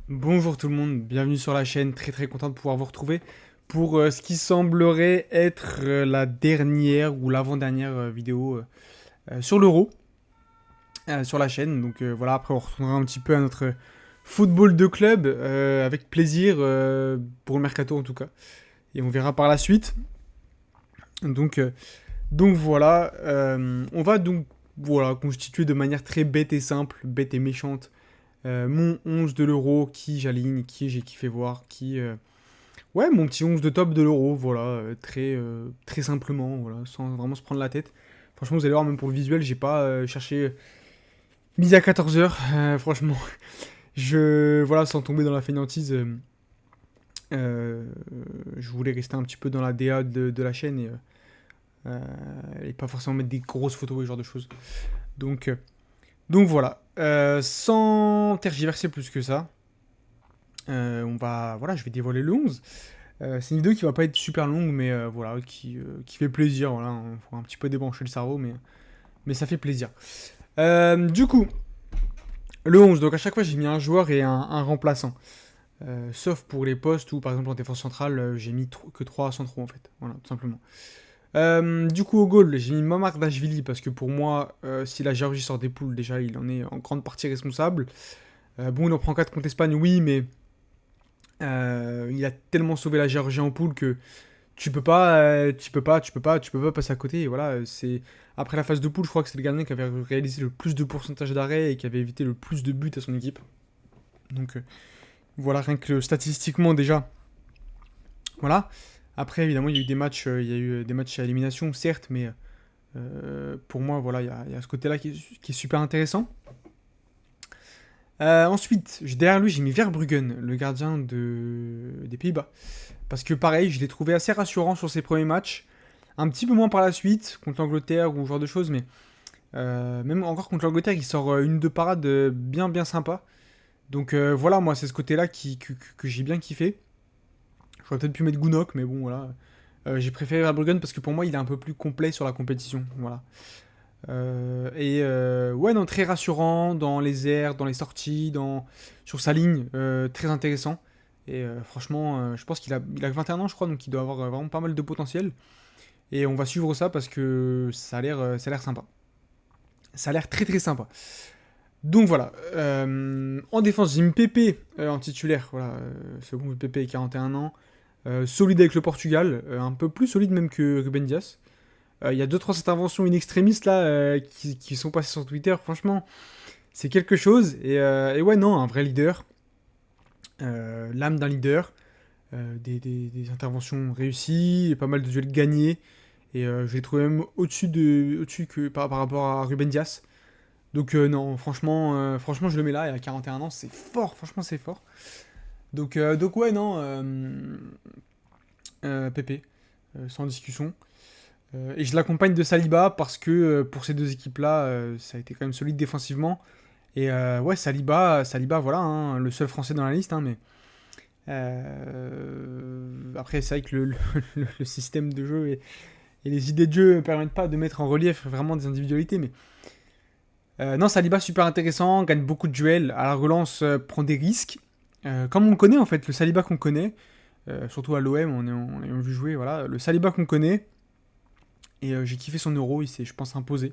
Bonjour tout le monde, bienvenue sur la chaîne, très content de pouvoir vous retrouver pour ce qui semblerait être la dernière ou l'avant-dernière vidéo sur l'Euro sur la chaîne. Donc voilà, après on retournera un petit peu à notre football de club avec plaisir pour le mercato en tout cas. Et on verra par la suite. Donc, euh, donc voilà, on va donc voilà, constituer de manière très bête et simple, bête et méchante, mon 11 de l'Euro, qui j'aligne, qui j'ai kiffé voir, qui... Ouais, mon petit 11 de top de l'Euro, voilà, très simplement, voilà, sans vraiment se prendre la tête. Franchement, vous allez voir, même pour le visuel, j'ai pas cherché midi à 14h, franchement. Voilà, sans tomber dans la fainéantise, euh, je voulais rester un petit peu dans la DA de la chaîne et pas forcément mettre des grosses photos et ce genre de choses. Donc, euh, donc voilà, sans tergiverser plus que ça, voilà, je vais dévoiler le 11. C'est une vidéo qui va pas être super longue, mais voilà, qui fait plaisir. Voilà, on faut un petit peu débrancher le cerveau, mais ça fait plaisir. Du coup, le 11, donc à chaque fois j'ai mis un joueur et un remplaçant. Sauf pour les postes où, par exemple, en défense centrale, j'ai mis que 3 centraux en fait. Voilà, tout simplement. Du coup, au goal, j'ai mis Mamardashvili parce que pour moi, si la Géorgie sort des poules, déjà, il en est en grande partie responsable. Bon, il en prend 4 contre l'Espagne, oui, mais il a tellement sauvé la Géorgie en poule que tu peux pas passer à côté. Et voilà, c'est après la phase de poule, je crois que c'est le gardien qui avait réalisé le plus de pourcentage d'arrêt et qui avait évité le plus de buts à son équipe. Donc voilà, rien que statistiquement déjà. Voilà. Après, évidemment, il y a eu des matchs, il y a eu des matchs à élimination, certes, mais pour moi, voilà, il y a ce côté-là qui est super intéressant. Ensuite, derrière lui, j'ai mis Verbruggen, le gardien des Pays-Bas. Parce que pareil, je l'ai trouvé assez rassurant sur ses premiers matchs. Un petit peu moins par la suite, contre l'Angleterre ou ce genre de choses, mais même encore contre l'Angleterre, il sort une ou deux parades bien sympa. Donc voilà, moi, c'est ce côté-là que j'ai bien kiffé. J'aurais peut-être pu mettre Gounok, mais bon, voilà. J'ai préféré Verbruggen parce que pour moi, il est un peu plus complet sur la compétition. Voilà. Ouais, non, très rassurant dans les airs, dans les sorties, sur sa ligne, très intéressant. Et franchement, je pense il a 21 ans, je crois, donc il doit avoir vraiment pas mal de potentiel. Et on va suivre ça parce que ça a l'air sympa. Ça a l'air très sympa. Donc voilà. En défense, j'ai mis Pépé en titulaire. Voilà, second Pépé, 41 ans. Solide avec le Portugal, un peu plus solide même que Ruben Dias. Il y a deux trois interventions in extremis là qui sont passées sur Twitter. Franchement, c'est quelque chose. Et ouais, non, un vrai leader. L'âme d'un leader. Des interventions réussies, et pas mal de duels gagnés. Et je l'ai trouvé même au-dessus que par rapport à Ruben Dias. Donc non, franchement, je le mets là, et à 41 ans, c'est fort, franchement, c'est fort. Donc ouais, non, Pépé, sans discussion. Et je l'accompagne de Saliba parce que pour ces deux équipes-là, ça a été quand même solide défensivement. Et ouais, Saliba, voilà, hein, le seul Français dans la liste, hein, mais après, c'est vrai que le système de jeu et les idées de jeu ne permettent pas de mettre en relief vraiment des individualités, mais non, Saliba super intéressant, gagne beaucoup de duels, à la relance prend des risques. Comme on le connaît en fait, le Saliba qu'on connaît, surtout à l'OM, on l'a vu jouer, voilà, le Saliba qu'on connaît, et j'ai kiffé son euro, il s'est, je pense, imposé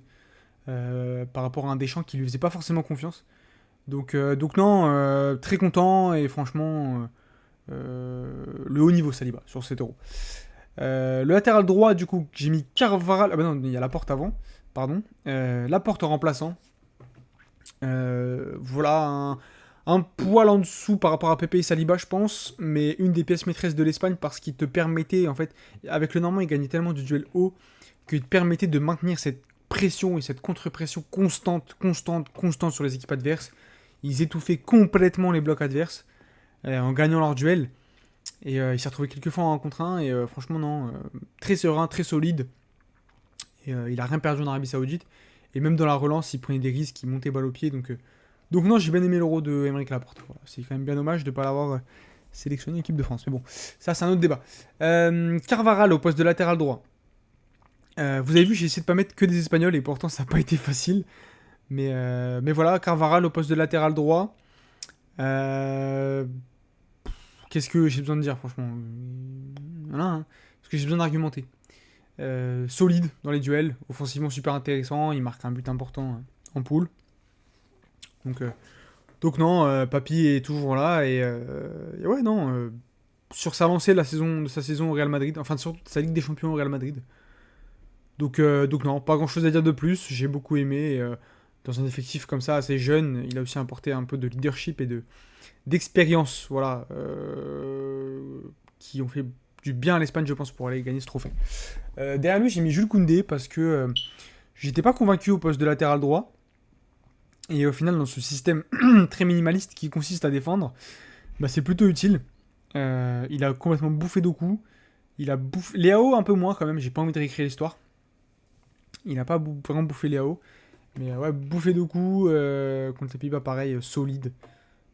par rapport à un Deschamps qui lui faisait pas forcément confiance. Donc non, très content, et franchement, le haut niveau Saliba sur cet euro. Le latéral droit, du coup, j'ai mis Carvaral, ah bah non, il y a la porte avant, pardon, la porte en remplaçant. Voilà, un poil en dessous par rapport à Pepe et Saliba, je pense, mais une des pièces maîtresses de l'Espagne parce qu'il te permettait, en fait, avec le Normand, il gagnait tellement du duel haut qu'il te permettait de maintenir cette pression et cette contre-pression constante sur les équipes adverses. Ils étouffaient complètement les blocs adverses en gagnant leur duel. Et il s'est retrouvé quelques fois en 1 contre 1. Et franchement, non, très serein, très solide. Et il a rien perdu en Arabie Saoudite. Et même dans la relance, il prenait des risques, il montait balle au pied. Donc non, j'ai bien aimé l'euro de Aymeric Laporte. Voilà. C'est quand même bien dommage de ne pas l'avoir sélectionné équipe de France. Mais bon, ça c'est un autre débat. Carvaral au poste de latéral droit. Vous avez vu, j'ai essayé de pas mettre que des Espagnols et pourtant ça n'a pas été facile. Mais voilà, Carvaral au poste de latéral droit. qu'est-ce que j'ai besoin de dire, franchement? Voilà, hein. Parce que j'ai besoin d'argumenter. Solide dans les duels, offensivement super intéressant, il marque un but important en poule. Donc, non, Papy est toujours là et ouais, non, sur sa lancée de sa saison au Real Madrid, enfin sur sa Ligue des Champions au Real Madrid. Donc non, pas grand chose à dire de plus, j'ai beaucoup aimé. Dans un effectif comme ça, assez jeune, il a aussi apporté un peu de leadership et d'expérience, voilà, qui ont fait du bien à l'Espagne, je pense, pour aller gagner ce trophée. Derrière lui, j'ai mis Jules Koundé parce que j'étais pas convaincu au poste de latéral droit. Et au final, dans ce système très minimaliste qui consiste à défendre, bah, c'est plutôt utile. Il a complètement bouffé Doku. Il a bouffé Léao un peu moins quand même, j'ai pas envie de réécrire l'histoire. Il a pas vraiment bouffé Léao. Mais ouais, bouffé Doku, contre les Pays-Bas, pareil, solide.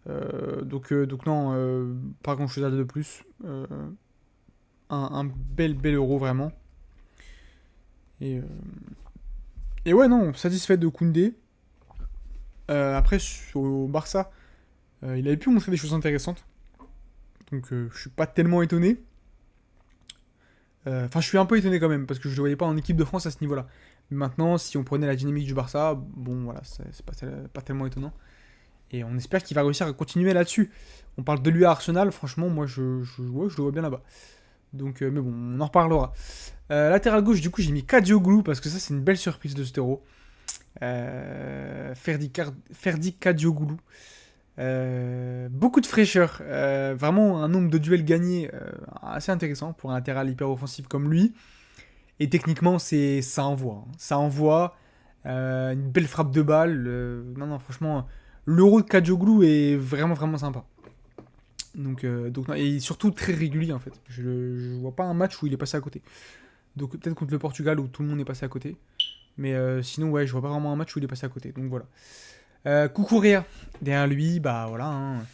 Donc non, pas grand chose à dire de plus. Un bel euro vraiment. Et ouais, non, satisfait de Koundé. Après, au Barça, il avait pu montrer des choses intéressantes. Donc je suis pas tellement étonné. Enfin, je suis un peu étonné quand même, parce que je ne le voyais pas en équipe de France à ce niveau-là. Mais maintenant, si on prenait la dynamique du Barça, bon, voilà, c'est pas tellement étonnant. Et on espère qu'il va réussir à continuer là-dessus. On parle de lui à Arsenal, franchement, moi, ouais, je le vois bien là-bas. Donc, mais bon, on en reparlera. Latéral gauche, du coup, j'ai mis Kadioglu, parce que ça, c'est une belle surprise de cet euro. Ferdi Kadioglu. Beaucoup de fraîcheur, vraiment un nombre de duels gagnés assez intéressant pour un latéral hyper offensif comme lui. Et techniquement, ça envoie. Hein. Ça envoie une belle frappe de balle. Non, franchement, l'euro de Kadioglu est vraiment sympa. Donc non, et surtout très régulier en fait. Je vois pas un match où il est passé à côté. Donc peut-être contre le Portugal où tout le monde est passé à côté. Mais sinon, ouais, je vois pas vraiment un match où il est passé à côté. Donc voilà. Cucurella, derrière lui, bah voilà, hein,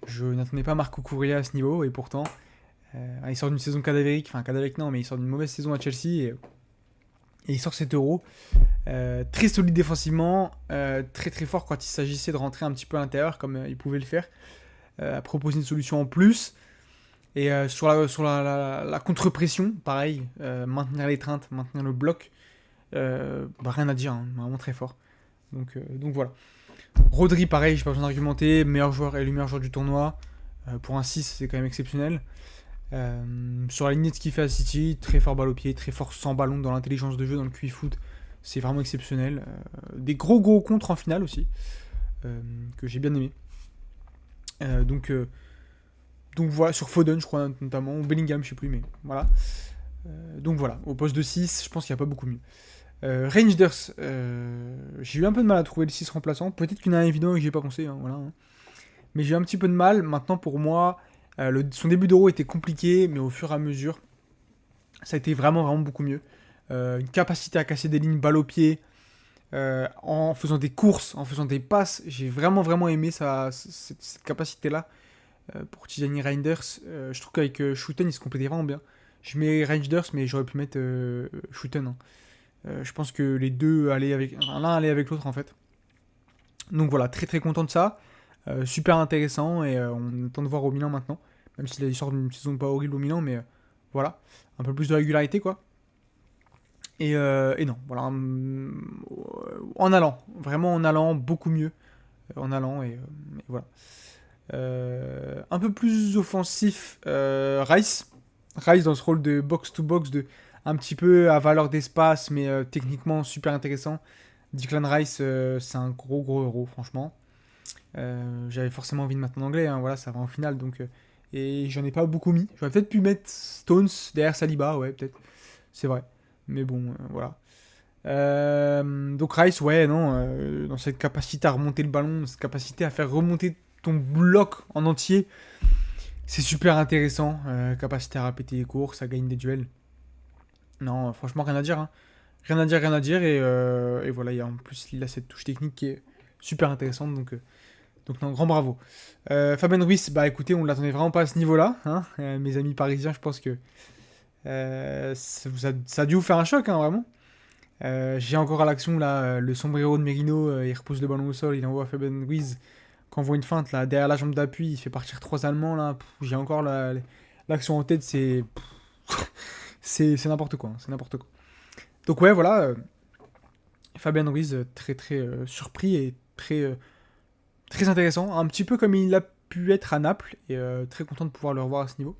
je n'attendais pas Marc Cucurella à ce niveau, et pourtant, il sort d'une saison cadavérique, enfin cadavérique non, mais il sort d'une mauvaise saison à Chelsea, et il sort cet euro. Très solide défensivement, très fort quand il s'agissait de rentrer un petit peu à l'intérieur, comme il pouvait le faire, à proposer une solution en plus. Et sur la contre-pression, pareil, maintenir l'étreinte, maintenir le bloc, bah, rien à dire, hein, vraiment très fort. Donc voilà. Rodri, pareil, j'ai pas besoin d'argumenter, meilleur joueur et le meilleur joueur du tournoi. Pour un 6, c'est quand même exceptionnel. Sur la lignée de ce qu'il fait à City, très fort balle au pied, très fort sans ballon dans l'intelligence de jeu, dans le QI foot, c'est vraiment exceptionnel. Des gros contres en finale aussi, que j'ai bien aimé. Donc voilà, sur Foden, je crois notamment, ou Bellingham, je sais plus, mais voilà. Donc voilà, au poste de 6, je pense qu'il n'y a pas beaucoup mieux. Rangers, j'ai eu un peu de mal à trouver le 6 remplaçant. Peut-être qu'il y en a un évident et que j'ai pas pensé. Hein, voilà, hein. Mais j'ai eu un petit peu de mal. Maintenant, pour moi, son début d'euro était compliqué, mais au fur et à mesure, ça a été vraiment beaucoup mieux. Une capacité à casser des lignes balle au pied, en faisant des courses, en faisant des passes. J'ai vraiment aimé cette capacité-là pour Tijani Reinders. Je trouve qu'avec Schouten, il se complétait vraiment bien. Je mets Reinders, mais j'aurais pu mettre Schouten. Hein. Je pense que les deux l'un allait avec l'autre en fait. Donc voilà, très content de ça. Super intéressant et on attend de voir au Milan maintenant. Même s'il sort d'une saison pas horrible au Milan, mais voilà. Un peu plus de régularité quoi. Et non, voilà. En allant, vraiment en allant, beaucoup mieux. En allant et voilà. Un peu plus offensif, Rice. Rice dans ce rôle de box-to-box, de un petit peu à valeur d'espace, mais techniquement super intéressant. Declan Rice, c'est un gros euro, franchement. J'avais forcément envie de mettre en anglais, hein, voilà, ça va en finale, donc... et j'en ai pas beaucoup mis. J'aurais peut-être pu mettre Stones derrière Saliba, ouais, peut-être. C'est vrai. Mais bon, voilà. Donc Rice, ouais, non, dans cette capacité à remonter le ballon, cette capacité à faire remonter ton bloc en entier, c'est super intéressant. Capacité à répéter les courses, à gagner des duels. Non, franchement, rien à dire. Hein. Rien à dire. Et voilà, en plus, il a cette touche technique qui est super intéressante. Donc non, grand bravo. Fabien Ruiz, bah écoutez, on ne l'attendait vraiment pas à ce niveau-là. Hein. Mes amis parisiens, je pense que ça a dû vous faire un choc, hein, vraiment. J'ai encore à l'action là, le sombrero de Merino, il repose le ballon au sol, il envoie Fabien Ruiz quand on voit une feinte là, derrière la jambe d'appui, il fait partir 3 Allemands là. J'ai encore l'action en tête, c'est n'importe quoi, hein, c'est n'importe quoi. Donc ouais, voilà, Fabien Ruiz très très surpris et très intéressant, un petit peu comme il a pu être à Naples et très content de pouvoir le revoir à ce niveau.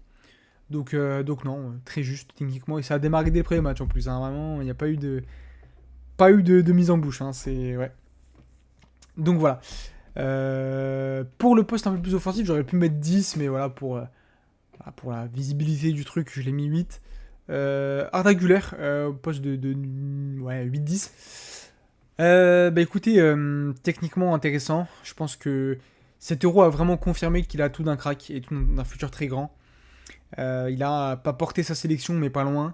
Donc non, très juste techniquement et ça a démarré dès le premier match en plus. Hein, vraiment, il n'y a pas eu de mise en bouche. Hein, c'est ouais. Donc voilà. Pour le poste un peu plus offensif, j'aurais pu mettre 10, mais voilà, pour la visibilité du truc, je l'ai mis 8. Arda Güler, au poste de ouais, 8-10. Bah écoutez, techniquement intéressant. Je pense que cet euro a vraiment confirmé qu'il a tout d'un crack et tout d'un futur très grand. Il a pas porté sa sélection, mais pas loin.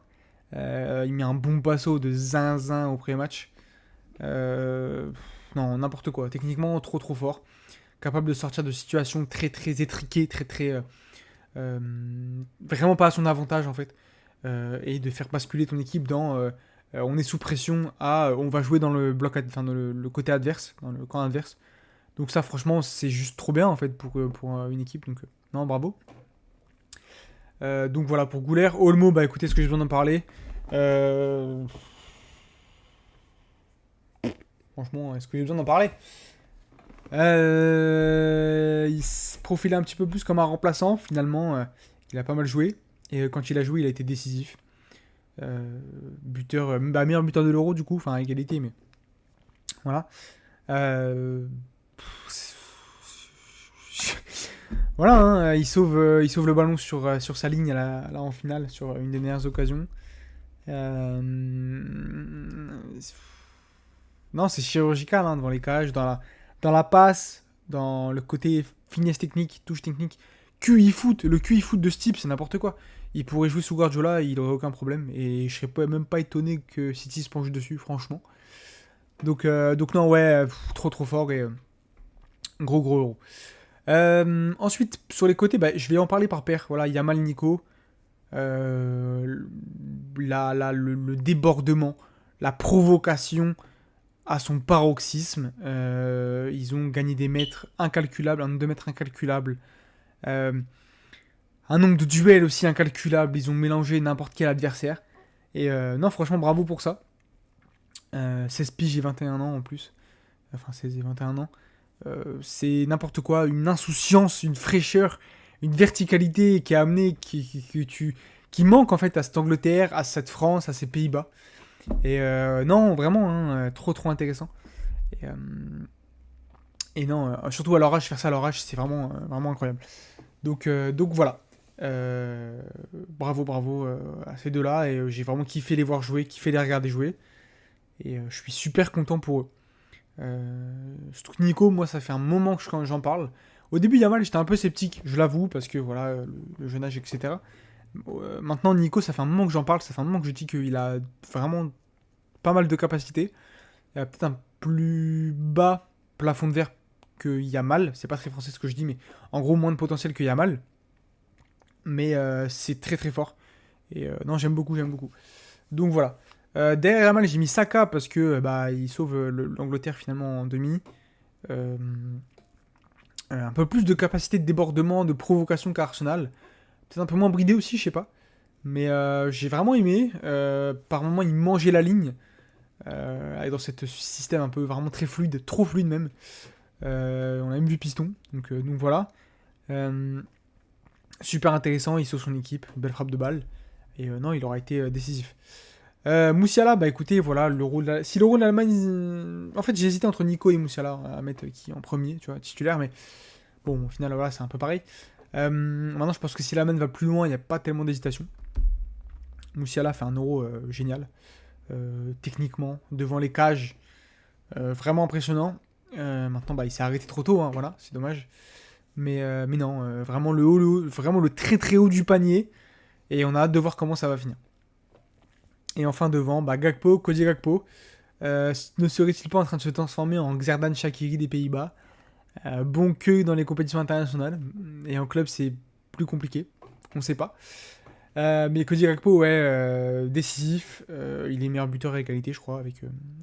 Il met un bon passo de zinzin au pré-match. Euh, non, n'importe quoi. Techniquement, trop trop fort. Capable de sortir de situations très très étriquées, très très. Euh, vraiment pas à son avantage en fait. Et de faire basculer ton équipe dans. On est sous pression à. On va jouer dans le bloc, enfin dans le côté adverse, dans le camp adverse. Donc ça, franchement, c'est juste trop bien en fait pour une équipe. Donc non, bravo. Donc voilà pour Gouler. Olmo, bah écoutez ce que j'ai besoin d'en parler. Euh, Franchement, est-ce que j'ai besoin d'en parler? Il se profilait un petit peu plus comme un remplaçant. Finalement, il a pas mal joué. Et quand il a joué, il a été décisif. Buteur, meilleur buteur de l'Euro du coup, enfin à égalité, mais voilà. Euh, Voilà, hein, il sauve le ballon sur sa ligne là, en finale, sur une des meilleures occasions. Euh, Non, c'est chirurgical hein, devant les cages, dans la passe, dans le côté finesse technique, touche technique. QI foot, le QI foot de ce type, c'est n'importe quoi. Il pourrait jouer sous Guardiola, il aurait aucun problème. Et je serais même pas étonné que City se penche dessus, franchement. Donc non, ouais, trop trop fort et gros gros euro. Ensuite, sur les côtés, bah, je vais en parler par paire. Voilà, Yamal Nico, euh, le débordement, la provocation à son paroxysme. Ils ont gagné des mètres incalculables, un nombre de mètres incalculable. Euh, un nombre de duels aussi incalculable. Ils ont mélangé n'importe quel adversaire. Et non, franchement, bravo pour ça. 16 piges et 21 ans en plus. Enfin, 16 et 21 ans. C'est n'importe quoi. Une insouciance, une fraîcheur, une verticalité qui a amené, qui manque en fait à cette Angleterre, à cette France, à ces Pays-Bas. Et non, vraiment, hein, trop trop intéressant. Et, non, surtout à leur âge, faire ça à leur âge, c'est vraiment incroyable. Donc voilà. Bravo, bravo à ces deux-là. Et j'ai vraiment kiffé les voir jouer, kiffé les regarder jouer. Et je suis super content pour eux. Surtout que Nico, moi, ça fait un moment que j'en parle. Au début, Yamal, j'étais un peu sceptique, je l'avoue, parce que voilà, le jeune âge, etc. Maintenant, Nico, ça fait un moment que j'en parle, ça fait un moment que je dis qu'il a vraiment pas mal de capacités. Il a peut-être un plus bas plafond de verre que Yamal. C'est pas très français ce que je dis, mais en gros, moins de potentiel que Yamal. Mais c'est très très fort. Et non, j'aime beaucoup, j'aime beaucoup. Donc voilà. Derrière Yamal, j'ai mis Saka parce que bah, il sauve l'Angleterre finalement en demi. Euh, un peu plus de capacité de débordement, de provocation qu'Arsenal. Peut-être un peu moins bridé aussi, je sais pas. Mais j'ai vraiment aimé. Par moments, il mangeait la ligne. Dans ce système un peu vraiment très fluide, trop fluide même. On a même vu piston. Donc voilà. Super intéressant, il sauve son équipe. Belle frappe de balle. Et non, il aura été décisif. Moussiala, bah écoutez, voilà, si le rôle de l'Allemagne. En fait, j'ai hésité entre Nico et Moussiala à mettre qui en premier, tu vois, titulaire, mais bon, au final, voilà, c'est un peu pareil. Maintenant, je pense que si l'Allemagne va plus loin, il n'y a pas tellement d'hésitation. Moussiala fait un euro génial. Techniquement, devant les cages, vraiment impressionnant. Maintenant, bah, il s'est arrêté trop tôt, hein, voilà, c'est dommage. Mais non, vraiment vraiment le très très haut du panier. Et on a hâte de voir comment ça va finir. Et enfin devant, bah, Gakpo, Cody Gakpo. Ne serait-il pas en train de se transformer en Xherdan Shaqiri des Pays-Bas? Bon que dans les compétitions internationales. Et en club, c'est plus compliqué. On sait pas. Mais Cody Gakpo, ouais, décisif. Il est meilleur buteur à égalité, je crois,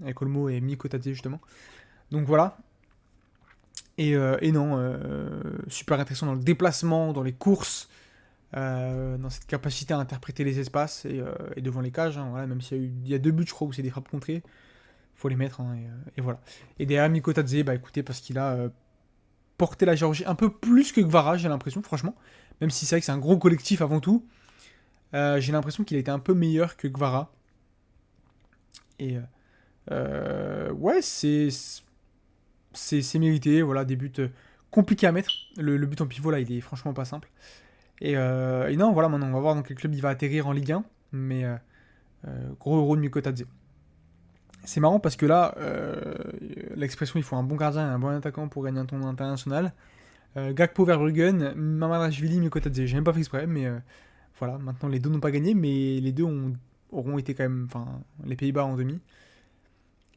avec Olmo et Miko Tate, justement. Donc voilà. Et non, super intéressant dans le déplacement, dans les courses, dans cette capacité à interpréter les espaces et devant les cages. Hein, voilà, même il y a 2 buts, je crois, où c'est des frappes contrées, faut les mettre. Hein, et voilà. Et derrière Mikotadze, bah écoutez, parce qu'il a porté la Géorgie un peu plus que Gvara, j'ai l'impression, franchement. Même si c'est vrai que c'est un gros collectif avant tout, j'ai l'impression qu'il a été un peu meilleur que Gvara. Et ouais, c'est mérité. Voilà, des buts compliqués à mettre. Le but en pivot, là, il est franchement pas simple. Et non, voilà, maintenant, on va voir dans quel club il va atterrir en Ligue 1. Mais gros euro de Mikotadze. C'est marrant parce que là, l'expression il faut un bon gardien et un bon attaquant pour gagner un tournoi international. Gakpo Verbruggen, Mamardashvili, Mikotadze. J'ai même pas fait exprès, mais voilà, maintenant les deux n'ont pas gagné, mais les deux auront été quand même. Enfin, les Pays-Bas en demi.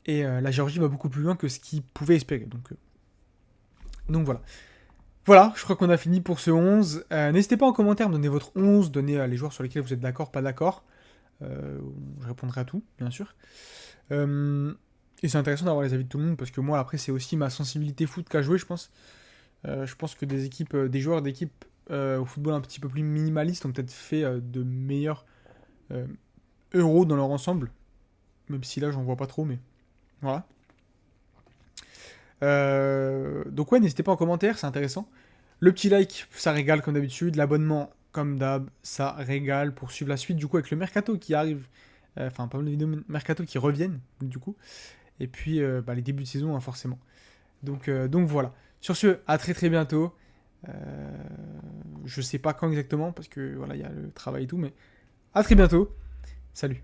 Et la Géorgie va beaucoup plus loin que ce qu'ils pouvaient espérer. Donc voilà. Voilà, je crois qu'on a fini pour ce 11. N'hésitez pas en commentaire, donnez votre 11, donnez les joueurs sur lesquels vous êtes d'accord, pas d'accord. Je répondrai à tout, bien sûr. Et c'est intéressant d'avoir les avis de tout le monde, parce que moi, après, c'est aussi ma sensibilité foot qu'a joué, je pense. Je pense que des joueurs d'équipes au football un petit peu plus minimalistes ont peut-être fait de meilleurs euros dans leur ensemble. Même si là, j'en vois pas trop, mais voilà. Donc ouais, n'hésitez pas en commentaire, c'est intéressant. Le petit like, ça régale comme d'habitude. L'abonnement, comme d'hab, ça régale pour suivre la suite. Du coup, avec le Mercato qui arrive, enfin pas mal de vidéos Mercato qui reviennent, du coup. Et puis bah, les débuts de saison, hein, forcément. Donc voilà. Sur ce, à très très bientôt. Je sais pas quand exactement, parce que voilà, il y a le travail et tout, mais à très bientôt. Salut.